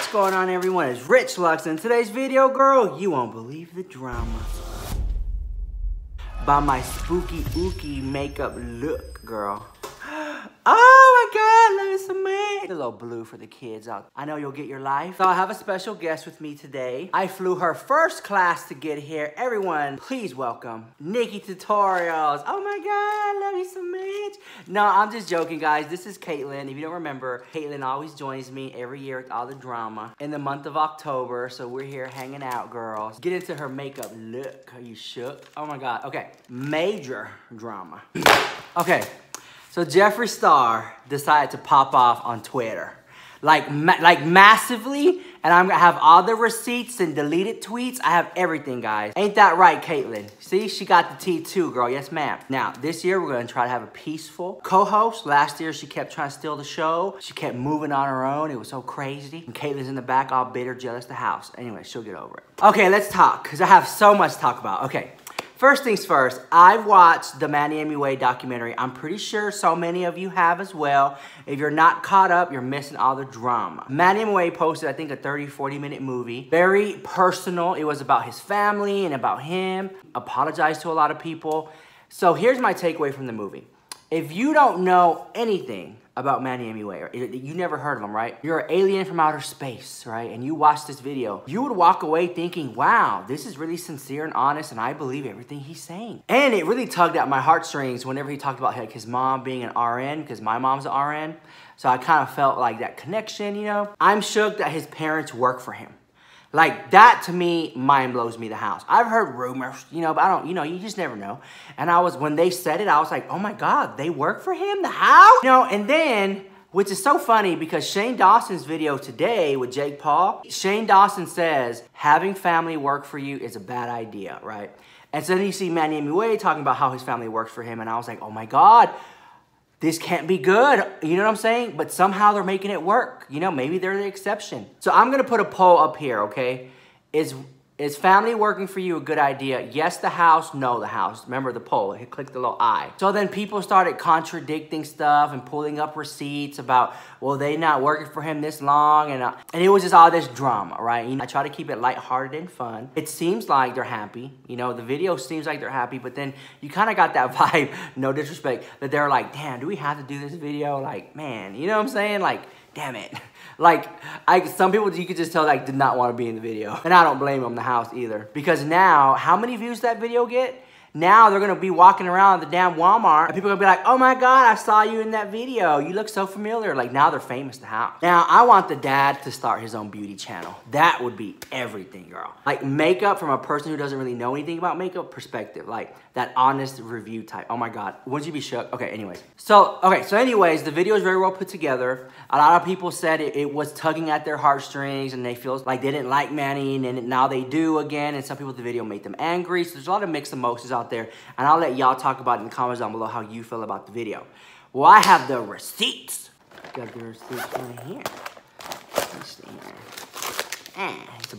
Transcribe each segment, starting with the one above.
What's going on, everyone? It's Rich Lux. In today's video, girl, you won't believe the drama by my spooky ooky makeup look, girl. Oh my God, look at some man. A little blue for the kids out. I know you'll get your life. So I have a special guest with me today. I flew her first class to get here. Everyone, please welcome Nikki Tutorials. Oh my God, love you so much. No, I'm just joking, guys. This is Caitlin. If you don't remember, Caitlin always joins me every year with all the drama in the month of October. So we're here hanging out, girls. Get into her makeup look. Are you shook? Oh my God. Okay, major drama. Okay. So Jeffree Star decided to pop off on Twitter, like massively, and I'm gonna have all the receipts and deleted tweets. I have everything, guys. Ain't that right, Caitlin? See, she got the tea too, girl. Yes, ma'am. Now, this year we're gonna try to have a peaceful co-host. Last year she kept trying to steal the show. She kept moving on her own. It was so crazy. And Caitlin's in the back, all bitter, jealous the house. Anyway, she'll get over it. Okay, let's talk, because I have so much to talk about. Okay. First things first, I've watched the Manny Mua documentary. I'm pretty sure so many of you have as well. If you're not caught up, you're missing all the drama. Manny Mua posted, I think, a 30-40 minute movie. Very personal. It was about his family and about him. Apologized to a lot of people. So here's my takeaway from the movie. If you don't know anything about Manny Mua, or you never heard of him, right? You're an alien from outer space, right? And you watch this video, you would walk away thinking, wow, this is really sincere and honest, and I believe everything he's saying. And it really tugged at my heartstrings whenever he talked about like his mom being an RN, because my mom's an RN. So I kind of felt like that connection, you know? I'm shook that his parents work for him. Like, that to me, mind blows me the house. I've heard rumors, you know, but I don't, you know, you just never know. And when they said it, I was like, oh my God, they work for him? The house? You know, and then, which is so funny because Shane Dawson's video today with Jake Paul, Shane Dawson says, having family work for you is a bad idea, right? And so then you see Manny Mua talking about how his family works for him, and I was like, oh my God, this can't be good, you know what I'm saying? But somehow they're making it work. You know, maybe they're the exception. So I'm gonna put a poll up here, okay? Is family working for you a good idea? Yes, the house, no, the house. Remember the poll, click the little I. So then people started contradicting stuff and pulling up receipts about, well, they not working for him this long, and it was just all this drama, right? You know, I try to keep it lighthearted and fun. It seems like they're happy, you know, the video seems like they're happy, but then you kind of got that vibe, no disrespect, that they're like, damn, do we have to do this video? Like, man, you know what I'm saying? Like, damn it. Like, some people, you could just tell, like, did not want to be in the video. And I don't blame them, the house, either. Because now, how many views that video get? Now they're going to be walking around the damn Walmart, and people are going to be like, oh my God, I saw you in that video. You look so familiar. Like, now they're famous, the house. Now, I want the dad to start his own beauty channel. That would be everything, girl. Like, makeup from a person who doesn't really know anything about makeup perspective. Like, that honest review type. Oh my God. Wouldn't you be shook? Okay, anyways. So anyways, the video is very well put together. A lot of people said it was tugging at their heartstrings, and they feel like they didn't like Manny, and now they do again. And some people, the video made them angry. So there's a lot of mixed emotions out there. And I'll let y'all talk about it in the comments down below how you feel about the video. Well, I have the receipts. Got the receipts right here. Let's see here.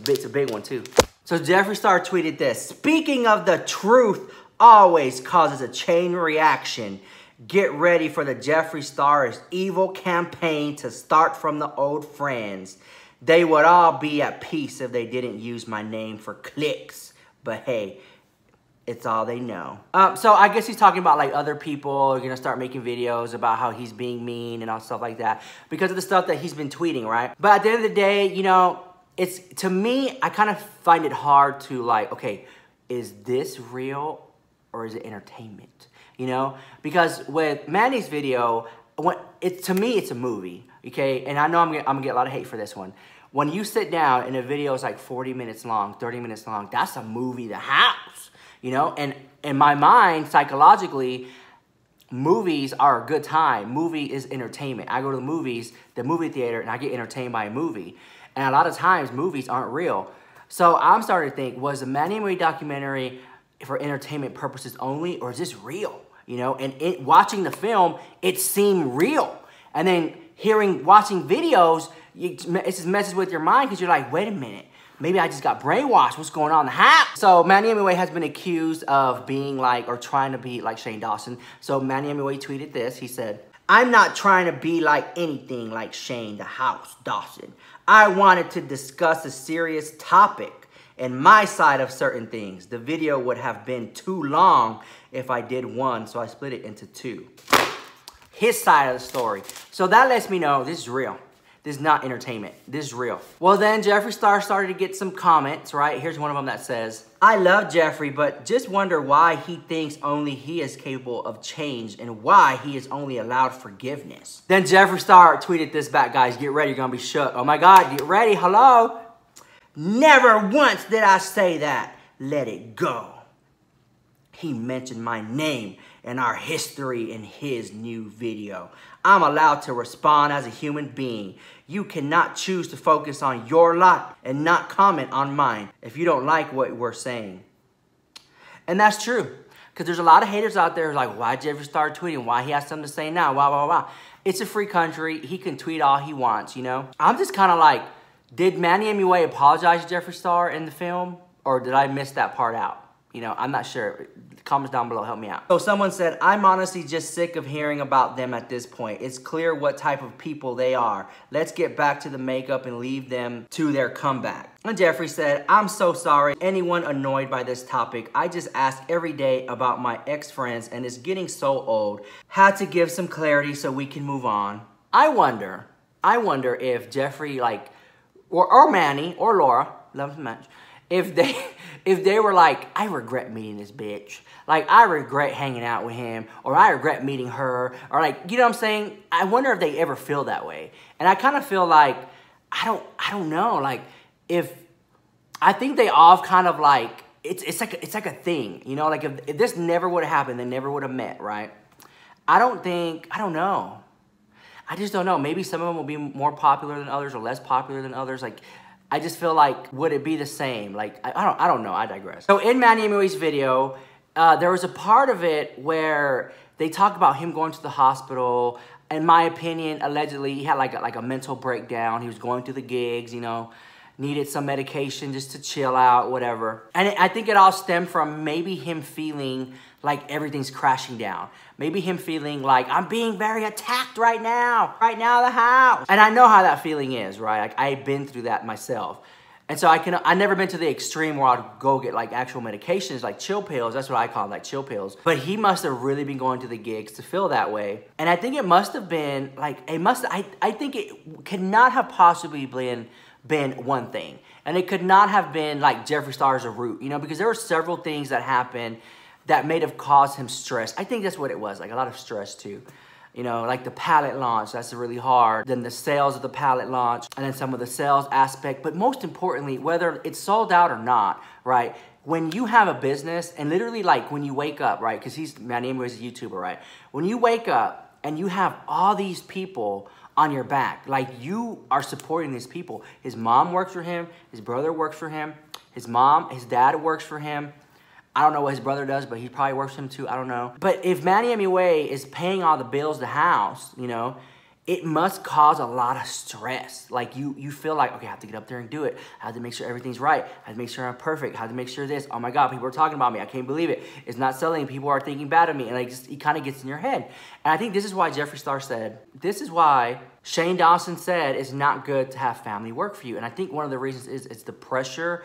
It's a big one too. So Jeffree Star tweeted this. Speaking of the truth always causes a chain reaction. Get ready for the Jeffree Star's evil campaign to start from the old friends. They would all be at peace if they didn't use my name for clicks. But hey, it's all they know. So I guess he's talking about like other people are gonna start making videos about how he's being mean and all stuff like that because of the stuff that he's been tweeting, right? But at the end of the day, you know, to me, I kind of find it hard to like, okay, is this real or is it entertainment? You know, because with Manny's video, to me, it's a movie, okay? And I know I'm gonna get a lot of hate for this one. When you sit down and a video is like 40 minutes long, 30 minutes long, that's a movie, the house. You know, and in my mind, psychologically, movies are a good time. Movie is entertainment. I go to the movies, the movie theater, and I get entertained by a movie. And a lot of times, movies aren't real. So I'm starting to think, was the Manny Mua documentary for entertainment purposes only, or is this real? You know, and watching the film, it seemed real. And then watching videos, it just messes with your mind because you're like, wait a minute. Maybe I just got brainwashed. What's going on in the house? So Manny Mua has been accused of being like, or trying to be like Shane Dawson. So Manny Mua tweeted this. He said, I'm not trying to be like anything like Shane the House Dawson. I wanted to discuss a serious topic and my side of certain things. The video would have been too long if I did one, so I split it into two. His side of the story. So that lets me know this is real. This is not entertainment. This is real. Well, then Jeffree Star started to get some comments, right? Here's one of them that says, I love Jeffree, but just wonder why he thinks only he is capable of change and why he is only allowed forgiveness. Then Jeffree Star tweeted this back, guys. Get ready, you're gonna be shook. Oh my God, get ready, hello? Never once did I say that. Let it go. He mentioned my name and our history in his new video. I'm allowed to respond as a human being. You cannot choose to focus on your life and not comment on mine if you don't like what we're saying. And that's true. Because there's a lot of haters out there like, why Jeffree start tweeting? Why he has something to say now? Why? It's a free country. He can tweet all he wants, you know? I'm just kind of like, did Manny Mua apologize to Jeffree Star in the film? Or did I miss that part out? You know, I'm not sure. Comments down below, help me out. So someone said, I'm honestly just sick of hearing about them at this point. It's clear what type of people they are. Let's get back to the makeup and leave them to their comeback. And Jeffree said, I'm so sorry. Anyone annoyed by this topic? I just ask every day about my ex-friends and it's getting so old. Had to give some clarity so we can move on. I wonder if Jeffree, like, or Manny, or Laura, love them much, if they were like, I regret meeting this bitch. Like, I regret hanging out with him, or I regret meeting her, or like, you know what I'm saying? I wonder if they ever feel that way. And I kind of feel like, I don't know, like, I think they all kind of like, it's like a thing, you know? Like, if this never would have happened, they never would have met, right? I don't know. I just don't know. Maybe some of them will be more popular than others or less popular than others. Like, I just feel like, would it be the same? Like, I don't know, I digress. So in Manny Mua's video, there was a part of it where they talk about him going to the hospital. In my opinion, allegedly, he had like a mental breakdown. He was going through the gigs, you know, needed some medication just to chill out, whatever. And I think it all stemmed from maybe him feeling like everything's crashing down. Maybe him feeling like, I'm being very attacked right now the house. And I know how that feeling is, right? Like, I've been through that myself. And so I've never been to the extreme where I'd go get like actual medications, like chill pills. That's what I call them, like chill pills. But he must have really been going to the gigs to feel that way. And I think it must have been like, I think it could not have possibly been one thing. And it could not have been like Jeffree Star as a root, you know, because there were several things that happened that may have caused him stress. I think that's what it was, like a lot of stress too. You know, like the palette launch, that's really hard. Then the sales of the palette launch, and then some of the sales aspect. But most importantly, whether it's sold out or not, right? When you have a business, and literally like when you wake up, right? Because Manny Mua is a YouTuber, right? When you wake up and you have all these people on your back, like you are supporting these people. His mom works for him, his brother works for him, his dad works for him. I don't know what his brother does, but he probably works for him too. I don't know. But if Manny Mua is paying all the bills, the house, you know, it must cause a lot of stress. Like you feel like, okay, I have to get up there and do it. I have to make sure everything's right. I have to make sure I'm perfect. I have to make sure this. Oh my God, people are talking about me. I can't believe it. It's not selling. People are thinking bad of me. And like, it kind of gets in your head. And I think this is why Jeffree Star said, this is why Shane Dawson said it's not good to have family work for you. And I think one of the reasons is it's the pressure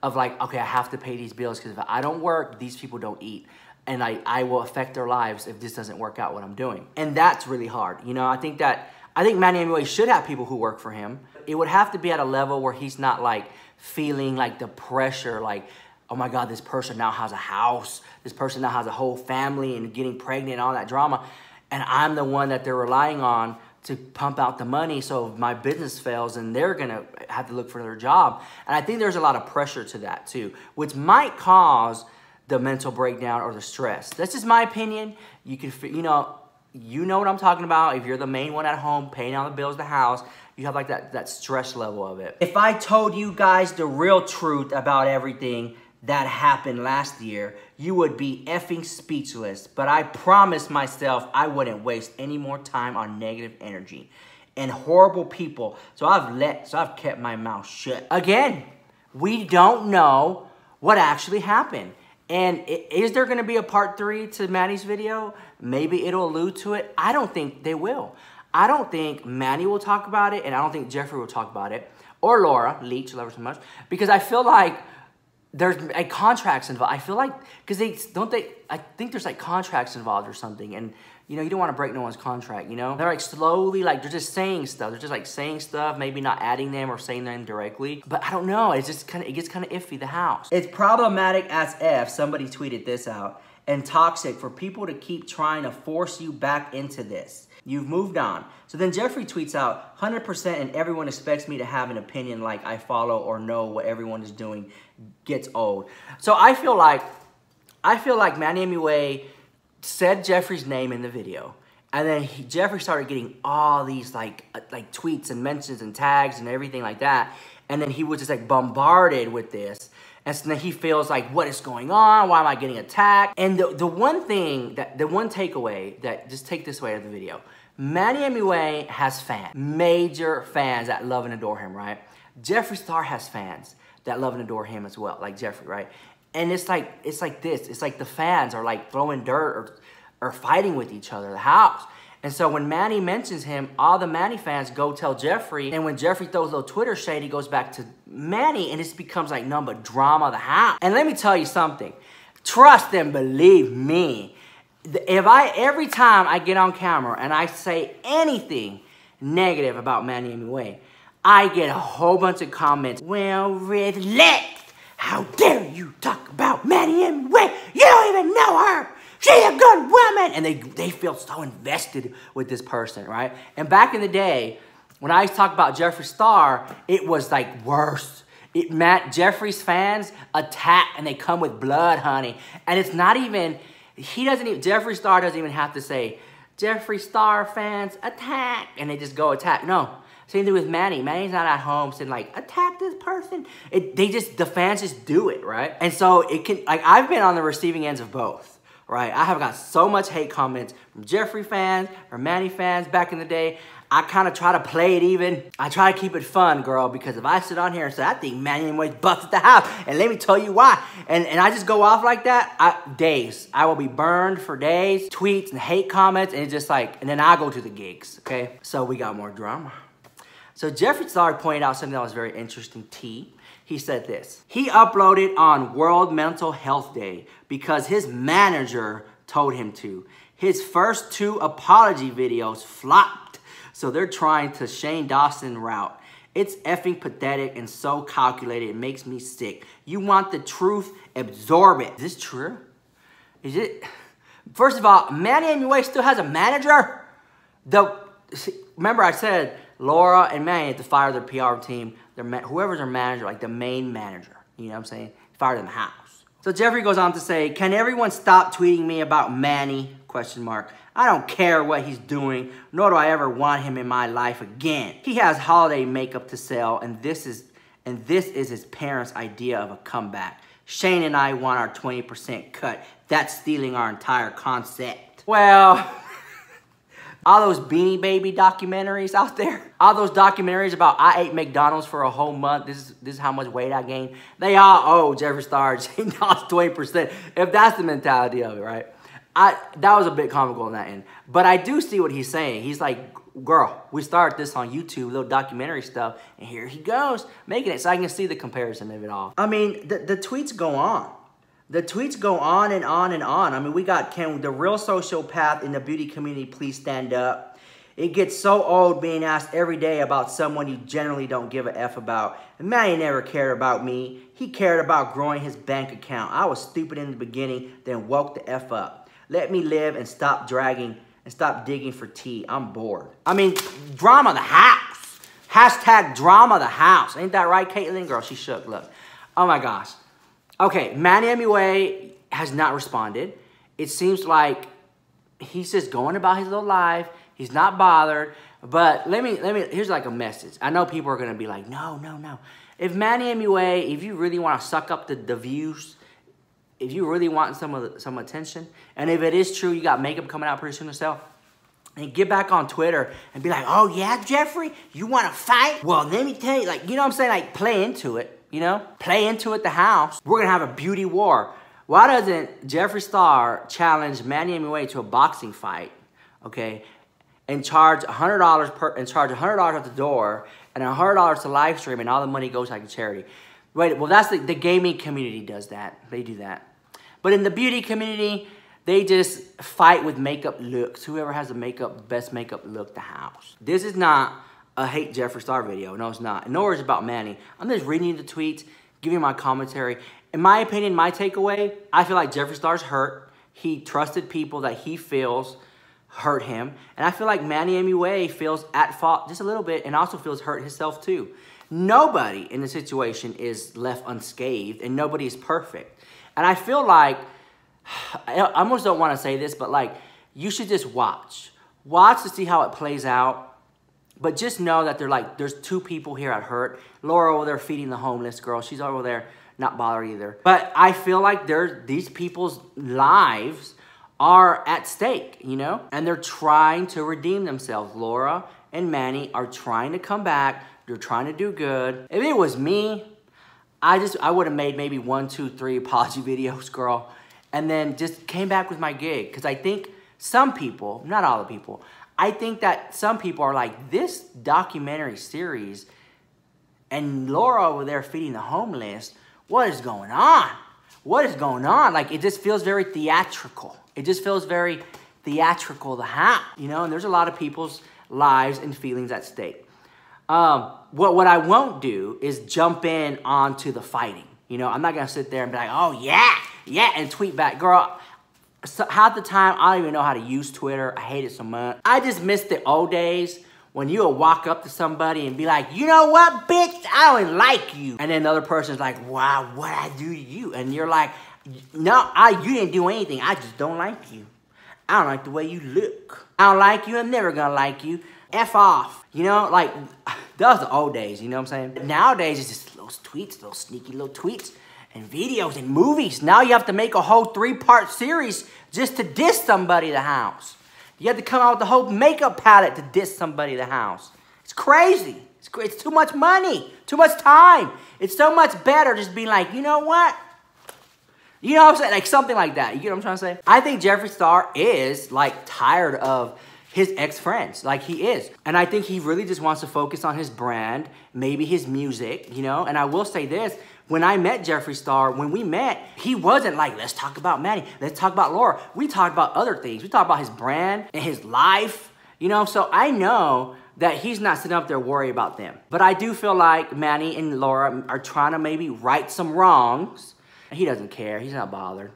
of like, okay, I have to pay these bills because if I don't work, these people don't eat. And I will affect their lives if this doesn't work out what I'm doing. And that's really hard. You know, I think Manny Mua should have people who work for him. It would have to be at a level where he's not like feeling like the pressure, like, oh my God, this person now has a house. This person now has a whole family and getting pregnant and all that drama. And I'm the one that they're relying on to pump out the money, so if my business fails, and they're gonna have to look for their job. And I think there's a lot of pressure to that too, which might cause the mental breakdown or the stress. That's just my opinion. You can, you know what I'm talking about. If you're the main one at home, paying all the bills, the house, you have like that stress level of it. If I told you guys the real truth about everything that happened last year, you would be effing speechless. But I promised myself I wouldn't waste any more time on negative energy and horrible people. So I've kept my mouth shut. Again, we don't know what actually happened. And is there gonna be a part 3 to Manny's video? Maybe it'll allude to it. I don't think they will. I don't think Manny will talk about it, and I don't think Jeffree will talk about it. or Laura Leach, love her so much, because I feel like there's contracts involved. I feel like, because I think there's like contracts involved or something, and you know, you don't want to break no one's contract, you know? They're like slowly, like they're just saying stuff. They're just like saying stuff, maybe not adding them or saying them directly. But I don't know, it's just kind of, it gets kind of iffy, the house. It's problematic as F, somebody tweeted this out, and toxic for people to keep trying to force you back into this. You've moved on. So then Jeffree tweets out, 100% and everyone expects me to have an opinion like I follow or know what everyone is doing gets old. So I feel like Manny Mua said Jeffree's name in the video, and then Jeffree started getting all these like tweets and mentions and tags and everything like that, and then he was just like bombarded with this, and so then he feels like, what is going on? Why am I getting attacked? And the one takeaway that, just take this away of the video, Manny Mua has fans, major fans that love and adore him, right? Jeffree Star has fans that love and adore him as well, like Jeffree, right? And it's like this. It's like the fans are like throwing dirt or fighting with each other, the house. And so when Manny mentions him, all the Manny fans go tell Jeffree. And when Jeffree throws a little Twitter shade, he goes back to Manny, and it becomes like nothing but drama of the house. And let me tell you something. Trust and believe me. Every time I get on camera and I say anything negative about Manny Mua, I get a whole bunch of comments. Well, relax. How dare you talk about Manny Mua? You don't even know her. She's a good woman. And they feel so invested with this person, right? And back in the day, when I used to talk about Jeffree Star, it was like worse. Jeffree's fans attack and they come with blood, honey. And it's not even, Jeffree Star doesn't even have to say, Jeffree Star fans attack. And they just go attack. No. Same thing with Manny. Manny's not at home saying like, attack this person. The fans just do it, right? And so it can, like, I've been on the receiving ends of both, right? I have got so much hate comments from Jeffree fans, from Manny fans back in the day. I kind of try to play it even. I try to keep it fun, girl, because if I sit on here and say, I think Manny Mua's busted the house, and let me tell you why, and I just go off like that, I will be burned for days, tweets and hate comments, and it's just like, and then I go to the gigs, okay? So we got more drama. So Jeffree Star pointed out something that was very interesting, T. He said this. He uploaded on World Mental Health Day because his manager told him to. His first 2 apology videos flopped, so they're trying to Shane Dawson route. It's effing pathetic and so calculated, it makes me sick. You want the truth, absorb it. Is this true? Is it? First of all, Manny Mua still has a manager? Remember I said, Laura and Manny had to fire their PR team, whoever's their manager, like the main manager, you know what I'm saying? Fire them in the house. So Jeffree goes on to say, can everyone stop tweeting me about Manny? ? I don't care what he's doing, nor do I ever want him in my life again. He has holiday makeup to sell, and this is his parents' idea of a comeback. Shane and I want our 20% cut. That's stealing our entire concept. Well, all those Beanie Baby documentaries out there, all those documentaries about I ate McDonald's for a whole month, this is how much weight I gained, they all owe Jeffree Star 20%, if that's the mentality of it, right? That was a bit comical on that end. But I do see what he's saying. He's like, girl, we started this on YouTube, little documentary stuff, and here he goes, making it, so I can see the comparison of it all. I mean, the tweets go on. The tweets go on and on and on. I mean, we got, can the real sociopath in the beauty community please stand up? It gets so old being asked every day about someone you generally don't give a F about. And Manny never cared about me. He cared about growing his bank account. I was stupid in the beginning, then woke the F up. Let me live and stop dragging and stop digging for tea. I'm bored. I mean, drama the house. Hashtag drama the house. Ain't that right, Caitlin? Girl, she shook, look. Oh my gosh. Okay, Manny Mua has not responded. It seems like he's just going about his little life. He's not bothered. But here's like a message. I know people are gonna be like, no. If Manny Mua, if you really want to suck up the views, if you really want some attention, and if it is true, you got makeup coming out pretty soon yourself, and get back on Twitter and be like, oh yeah, Jeffree, you want to fight? Well, let me tell you, like, you know what I'm saying? Like, play into it. You know, play into it, the house. We're going to have a beauty war. Why doesn't Jeffree Star challenge Manny Mua to a boxing fight, okay, and charge $100 at the door, and $100 to live stream, and all the money goes like to charity. Right, well, that's the gaming community does that. They do that. But in the beauty community, they just fight with makeup looks. Whoever has the best makeup look, the house. This is not a hate Jeffree Star video. No, it's not. Nor is it about Manny. I'm just reading you the tweets, giving you my commentary. In my opinion, my takeaway, I feel like Jeffree Star's hurt. He trusted people that he feels hurt him. And I feel like Manny Mua feels at fault just a little bit and also feels hurt himself too. Nobody in the situation is left unscathed, and nobody is perfect. And I feel like, I almost don't want to say this, but like, you should just watch. Watch to see how it plays out. But just know that there's two people here at hurt. Laura over there feeding the homeless girl. She's over there not bothered either. But I feel like these people's lives are at stake, you know? And they're trying to redeem themselves. Laura and Manny are trying to come back. They're trying to do good. If it was me, I would have made maybe 1, 2, 3 apology videos, girl, and then just came back with my gig. Because I think some people, not all the people, I think that some people are like, this documentary series and Laura over there feeding the homeless, what is going on? What is going on? Like, it just feels very theatrical. It just feels very theatrical, the hat, you know? And there's a lot of people's lives and feelings at stake. What I won't do is jump in onto the fighting. You know, I'm not going to sit there and be like, oh, yeah, and tweet back. Girl, so half the time, I don't even know how to use Twitter. I hate it so much. I just miss the old days when you would walk up to somebody and be like, you know what, bitch, I don't like you. And then the other person's like, wow, what'd I do to you? And you're like, no, you didn't do anything. I just don't like you. I don't like the way you look. I don't like you. I'm never going to like you. F off. You know, like, that was the old days, you know what I'm saying? Nowadays, it's just little tweets, little sneaky little tweets and videos and movies. Now you have to make a whole 3-part series just to diss somebody in the house. You have to come out with the whole makeup palette to diss somebody in the house. It's crazy. It's too much money, too much time. It's so much better just being like, you know what? You know what I'm saying? Like something like that. You get what I'm trying to say? I think Jeffree Star is like tired of his ex-friends, like he is. And I think he really just wants to focus on his brand, maybe his music, you know? And I will say this, when I met Jeffree Star, when we met, he wasn't like, let's talk about Manny, let's talk about Laura. We talked about other things. We talked about his brand and his life, you know? So I know that he's not sitting up there worried about them. But I do feel like Manny and Laura are trying to maybe right some wrongs. He doesn't care, he's not bothered.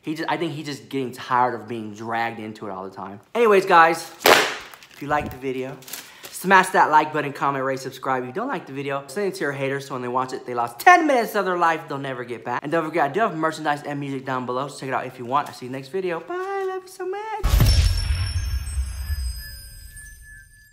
I think he's just getting tired of being dragged into it all the time. Anyways, guys, if you liked the video, smash that like button, comment, rate, subscribe. If you don't like the video, send it to your haters so when they watch it, they lost 10 minutes of their life they'll never get back. And don't forget, I do have merchandise and music down below, so check it out if you want. I'll see you next video. Bye, love you so much.